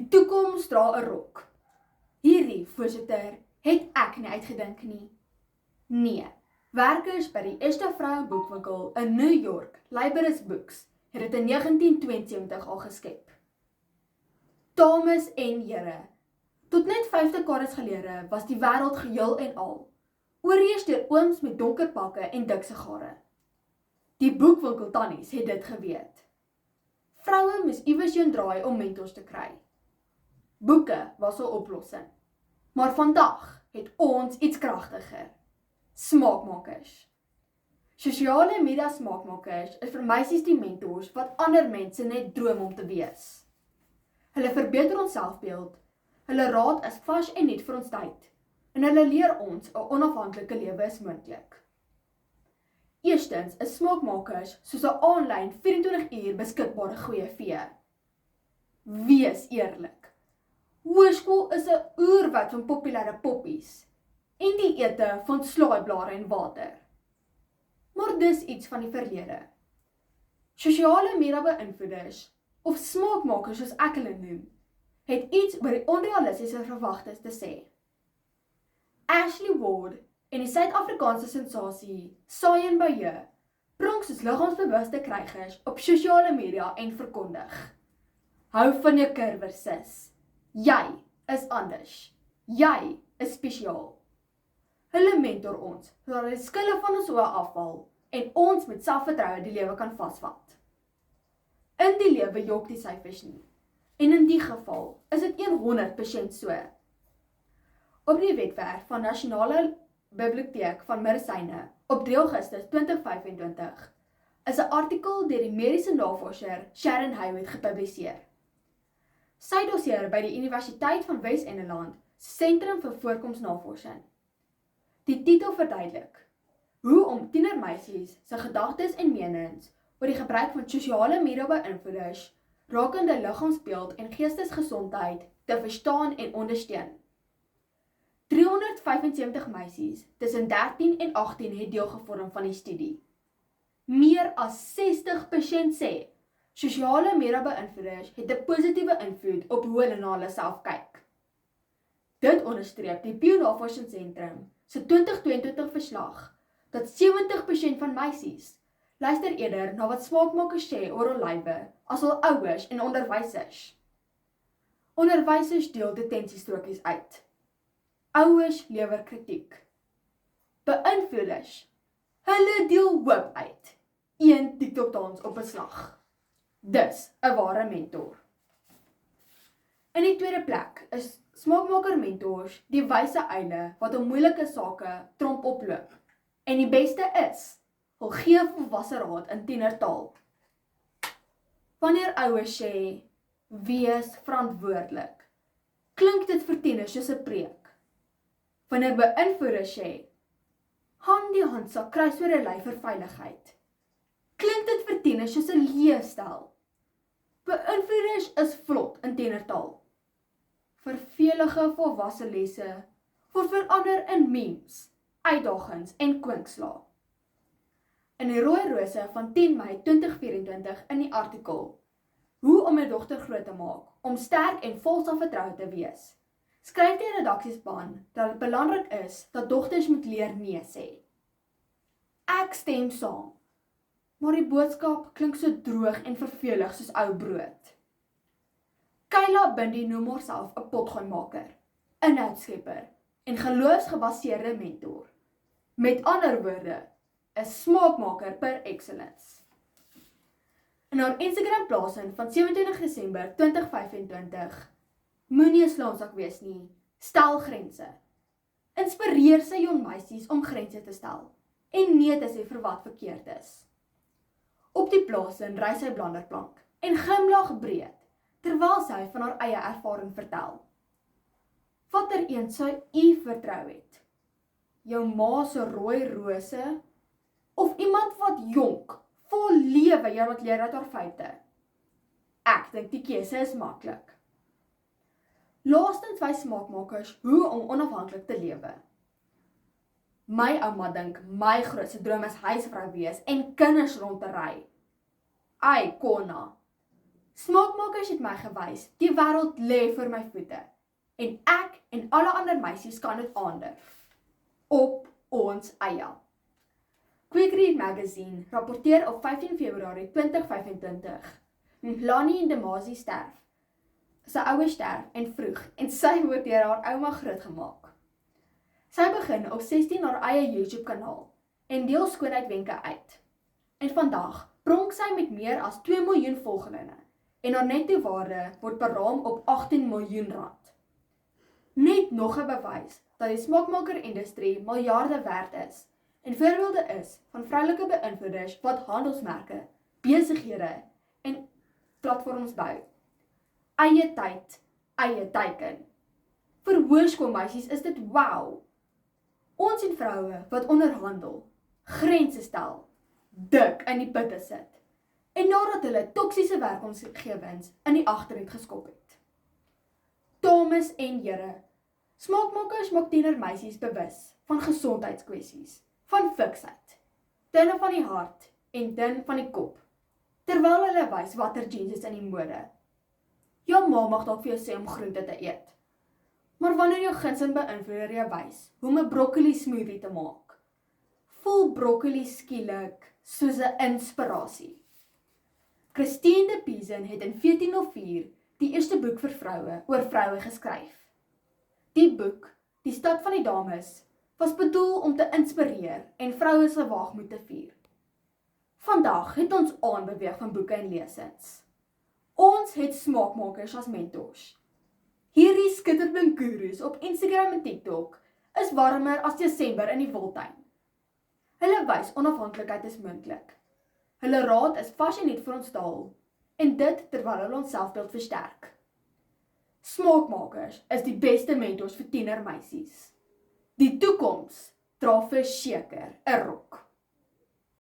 Die toekoms dra 'n rok. Hierdie, voorsitter, het ek nie uitgedink nie. Nee, werkers by die eerste vroue boekwinkel in New York, Libraries Books, het dit in 1972 al geskep. Dames en here, tot net 5 dekades gelede was die wêreld geheel en al oorheers deur ooms met donker pakke en dik sigare. Die boekwinkel tannies het dit geweet. Vroue moes iewers heen draai om mentors te kry. Boeke was 'n oplossing. Maar vandag het ons iets kragtiger. Smaakmakers. Sosiale media smaakmakers is vir meisies die mentors wat ander mense net droom om te wees. Hulle verbeter ons selfbeeld, hulle raad is vars en net vir ons tyd, en hulle leer ons 'n onafhanklike lewe is moontlik. Eerstens is smaakmakers soos 'n aanlyn 24 uur beskikbare goeie vee. Wees eerlik. Hoërskool is 'n oerwoud van populêre poppies en die ete van slaaiblare en water. Maar dis iets van die verlede. Sosiale media beïnvloeders, of smaakmakers soos ek hulle noem, het iets oor die onrealistiese verwagtes te sê. Ashley Ward en die Suid-Afrikaanse sensasie Sayen Beye pronk soos liggaamsbewuste krygers op sosiale media en verkondig: Hou van jou kurwe, sis. Jy is anders. Jy is spesiaal. Hulle mentor ons, sodat die skille van ons oë afval en ons met selfvertroue die lewe kan vasvat. In die lewe jok die syfers nie. En in die geval is dit 100% so. Op die webwerf van Nasionale Biblioteek van Medisyne op 3 Augustus 2025 is 'n artikel deur die mediese navorser Sharon Haywood gepubliseer. Sy doseer by die Universiteit van Wes-Engeland Sentrum vir Voorkomsnavorsing. Die titel verduidelik hoe om tienermeisies se gedagtes en menings oor die gebruik van sosiale media beïnvloeders rakende liggaamsbeeld en geestesgesondheid te verstaan en ondersteun. 375 meisies tussen 13 en 18 het deelgevorm van die studie. Meer as 60% sê sosiale media beïnvloeders het 'n positiewe invloed op hoe hulle na hulle self kyk. Dit onderstreep die Pew Navorsingsentrum se 2022 verslag dat 70% van meisies luister eerder na wat smaakmakers sê oor hul lywe as hul ouers en onderwysers. Onderwysers deel detensiestrokies uit. Ouers lewer kritiek. Beïnvloeders, hulle deel hoop uit. Een TikTok-dans op 'n slag. Dis 'n ware mentor. In die tweede plek is smaakmaker mentors die wyse eile wat op moeilike sake tromp oploop. En die beste is, hul gee volwasse raad in tienertaal. Wanneer ouers sê, wees verantwoordelik, klink dit vir tieners soos 'n preek. Wanneer beïnvloeders sê, hand die handsak kruis oor 'n ly vir veiligheid, klink dit vir tieners soos 'n leefstyl. Beïnvloeders is vlot in tienertaal. Vervelige volwasse lesse word verander in memes, uitdagings en kwinkslae. In die rooi rose van 10 Mei 2024 in die artikel Hoe om 'n dogter groot te maak om sterk en vol selfvertroue te wees, skryf die redaksiespan dat dit belangrik is dat dogters moet leer nee sê. Ek stem saam, maar die boodskap klink so droog en vervelig soos ou brood. Kayla Bindi noem haarself 'n potgoonmaker, inhoudskepper en geloofsgebaseerde mentor. Met ander woorde, 'n smaakmaker per excellence. In haar Instagram plasing van 27 Desember 2025, moenie 'n slaansak wees nie, stel grense. Inspireer sy jong meisies om grense te stel en nee te sê vir wat verkeerd is. Op die plasing ry sy blanderplank en glimlag breed, terwyl sy van haar eie ervaring vertel. Watter een sou u vertrou het? Jou ma se rooi rose? Of iemand wat jonk, vol lewe jou wat leer uit haar foute? Ek dink die keuse is maklik. Laastens wys smaakmakers hoe om onafhanklik te lewe. My ouma dink my grootste droom is huisvrou wees en kinders rond te ry. Ai, Konna. Smaakmakers het my gewys, die wêreld lê voor my voete. En ek en alle ander meisies kan dit aandurf. Op ons eie. Quick Magazine rapporteer op 15 Februarie 2025. Mlani Ndamasi sterf. Sy ouers sterf en vroeg en sy word deur haar ouma grootgemaak. Sy begin op 16 haar eie YouTube kanaal en deel skoonheidwenke uit. En vandag pronk sy met meer as 2 miljoen volgelinge en haar netto waarde word beraam op 18 miljoen rand. Net nog 'n bewys dat die smaakmaker-industrie miljarde werd is en voorbeelde is van vroulike beïnvloeders wat handelsmerke, besighede en platforms bou. Eie tyd, eie teiken. Vir hoërskoolmeisies is dit wow. Ons en vroue wat onderhandel, grense stel, dik in die putte sit en nadat hulle toksiese werkomgewings in die agteruit geskop het. Dames en here, smaakmakers maak tienermeisies bewus van gesondheidskwessies, van fiksheid, dinne van die hart en din van die kop, terwyl hulle wys watter jeans is in die mode. Jou ma mag dalk vir jou sê om groente te eet, maar wanneer jou gunsteling beïnvloeder jou wys hoe om 'n broccoli smoothie te maak, voel broccoli skielik soos 'n inspirasie. Christine de Pizan het in 1404 die eerste boek vir vroue oor vroue geskryf. Die boek, Die Stad van die Dames, was bedoel om te inspireer en vroue se waagmoed te vier. Vandag het ons aanbeweeg van boeke en lesings. Ons het smaakmakers as mentors. Hierdie skitterblink gurus op Instagram en TikTok is warmer as Desember in die Wildtuin. Hulle wys onafhanklikheid is moontlik. Hulle raad is fascinerend vir ons taal en dit terwyl hulle ons selfbeeld versterk. Smaakmakers is die beste mentors vir tienermeisies. Die toekoms dra verseker 'n rok.